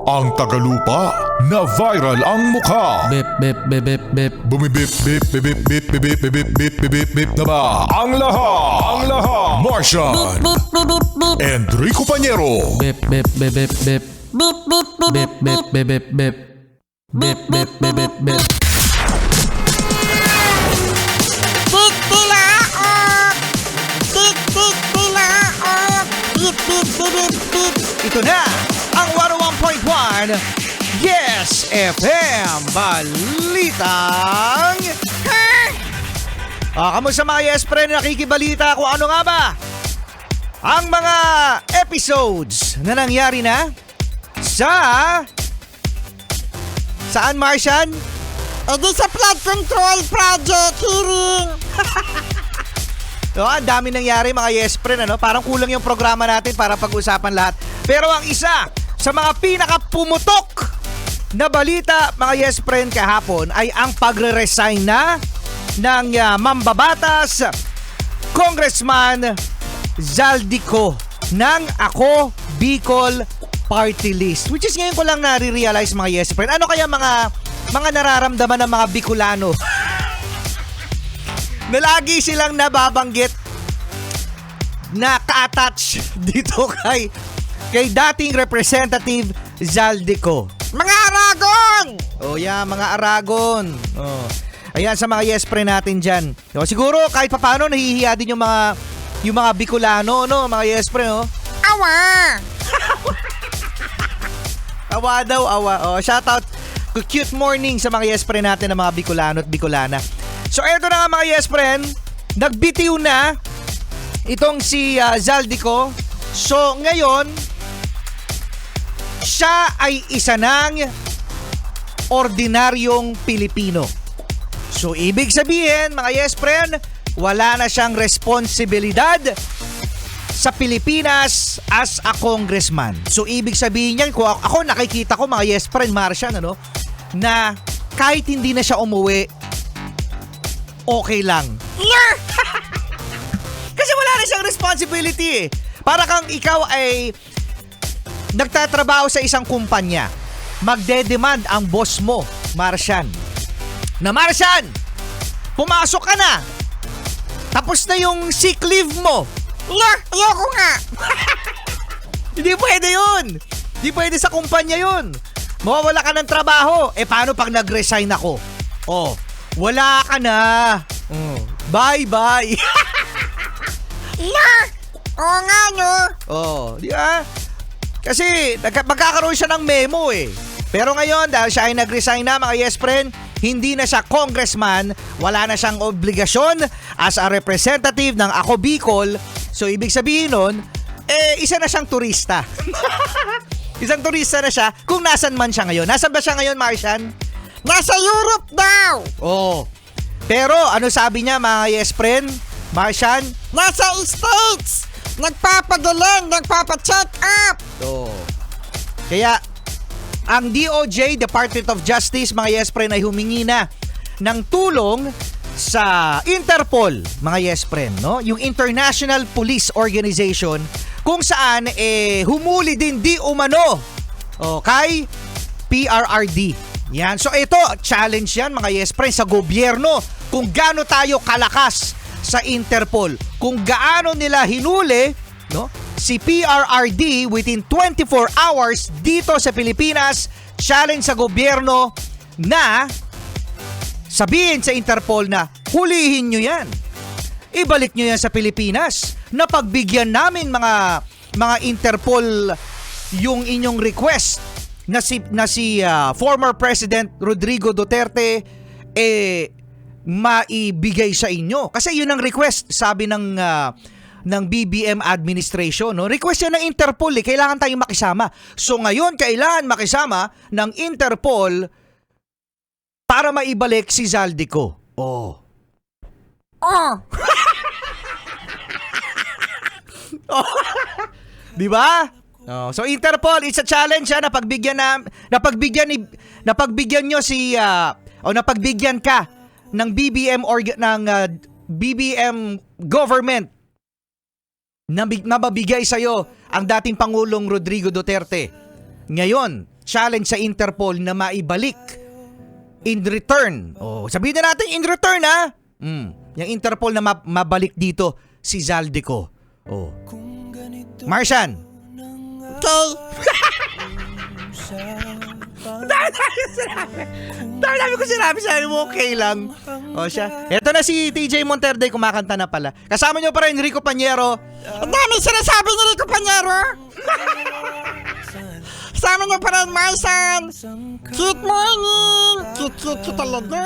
Ang tagalupa na viral ang mukha. Bip, bip, bip, bip, bip. Bumibip, bip, bip, bip, bip, bip, bip, bip, bip, bip, bip na ba? Ang lahat. Martian. Enrico Pañero. Bip, bip, bip, bip, bip. Bip, bip, bip, bip, bip, bip, bip. Bip, bip, bip, bip, bip. Ito na ang 101.1 Yes FM Balitang kamusta mga Yes Friend, nakikibalita kung ano nga ba ang mga episodes na nangyari na saan, Martian? Sa flood control project hearing. Ang dami nangyari mga Yes Friend, ano? Parang kulang yung programa natin para pag-usapan lahat. Pero ang isa sa mga pinaka-pumutok na balita mga Yes Friend kahapon ay ang pagre-resign na ng mambabatas Congressman Zaldico ng Ako Bicol Party List. Which is ngayon ko lang nare-realize mga Yes Friend. Ano kaya mga nararamdaman ng mga Bicolano na lagi silang nababanggit na ka-attach dito kay dating Representative Zaldico. Mga Aragon! Oh yeah, mga Aragon. Oh. Ayan sa mga Yes Friend natin dyan. So, siguro kahit paano nahihiya din yung mga Bicolano, no? Mga Yes Friend, oh. Awa! Awa daw, awa. Oh, shoutout. Cute morning sa mga Yes Friend natin na mga Bicolano at Bicolana. So eto na nga mga Yes Friend, nagbitiw na itong si Zaldico. So ngayon, siya ay isa ng ordinaryong Pilipino. So ibig sabihin mga Yes Friend, wala na siyang responsibilidad sa Pilipinas as a congressman. So ibig sabihin niyan, kung ako nakikita ko mga Yes Friend, Martian, ano, na kahit hindi na siya umuwi, okay lang. Kasi wala na siyang responsibility eh. Para kang ikaw ay nagtatrabaho sa isang kumpanya. Magde-demand ang boss mo, Martian. Na Martian, pumasok ka na. Tapos na yung sick leave mo. Ayoko nga. Hindi pwede yun. Hindi pwede sa kumpanya yun. Mawawala ka ng trabaho. Eh paano pag nag-resign ako? Oh, wala ka na. Bye-bye. Oo nga, no? Oh, di ba? Kasi magkakaroon siya ng memo eh. Pero ngayon, dahil siya ay nag-resign na mga Yes Friend, hindi na siya congressman, wala na siyang obligasyon as a representative ng Ako Bicol. So, ibig sabihin nun, isa na siyang turista. Isang turista na siya kung nasan man siya ngayon. Nasaan ba siya ngayon, Martian? Nasa Europe daw. Oh. Pero ano sabi niya mga Yes Friend, Martian? Nasa States. Nagpapagaling, nagpapacheck up. So, kaya ang DOJ, Department of Justice, mga Yes Friend, ay humingi na ng tulong sa Interpol, mga Yes Friend, no? Yung International Police Organization, kung saan humuli din di umano kay PRRD. Yan. So ito, challenge yan mga Yes Friend sa gobyerno kung gaano tayo kalakas sa Interpol. Kung gaano nila hinuli, no, si PRRD within 24 hours dito sa Pilipinas. Challenge sa gobyerno na sabihin sa Interpol na hulihin nyo yan. Ibalik nyo yan sa Pilipinas. Napagbigyan namin mga Interpol yung inyong request na si former President Rodrigo Duterte maibigay sa inyo. Kasi yun ang request, sabi ng BBM administration, no? Request yan ng Interpol, kailangan tayong makisama. So ngayon kailangan makisama ng Interpol para maibalik si Zaldico. Oh. Di ba? Oh, so Interpol, it's a challenge napagbigyan ka ng BBM government na mabigay sa iyo ang dating Pangulong Rodrigo Duterte. Ngayon, challenge sa Interpol na maibalik in return. Oh, sabihin na natin in return ha. Yung Interpol na mabalik dito si Zaldico. Oh. Martian. Okay. Dami ko sinabi mo okay lang. O siya. Ito na si TJ Monterde, kumakanta na pala. Kasama nyo pa rin Rico Pañero. Ang dami sinasabi ni Rico Pañero. Sama niyo pa rin, Marsan. Cute morning. Cute talaga.